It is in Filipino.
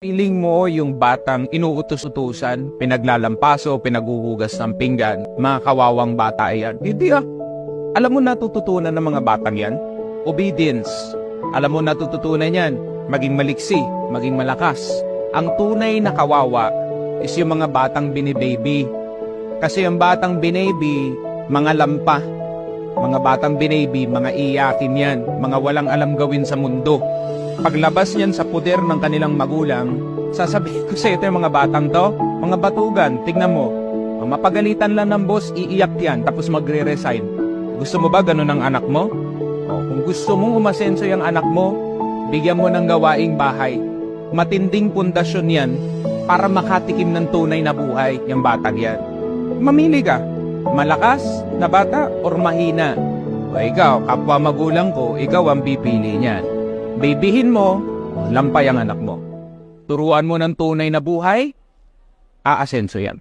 Piling mo yung batang inuutos-utusan, pinaglalampaso, pinaguhugas ng pinggan, mga kawawang bata yan. Hindi ah. Alam mo natututunan ng mga batang yan? Obedience. Alam mo natututunan yan? Maging maliksi, maging malakas. Ang tunay na kawawa is yung mga batang binibaby. Kasi yung batang binaby, mga lampa. Mga batang binaby, mga iyakin yan. Mga walang alam gawin sa mundo. Paglabas niyan sa puder ng kanilang magulang, sasabihin ko sa ito yung mga batang to, mga batugan, tignan mo, mapagalitan lang ng boss, iiyak yan, tapos magre-resign. Gusto mo ba ganun ang anak mo? Kung gusto mong umasenso yung anak mo, bigyan mo ng gawaing bahay. Matinding pundasyon yan para makatikim ng tunay na buhay yung batang yan. Mamili ka, malakas na bata or mahina. O ikaw, kapwa magulang ko, ikaw ang pipili niyan. Babyhin mo, lampay ang anak mo. Turuan mo ng tunay na buhay, aasenso yan.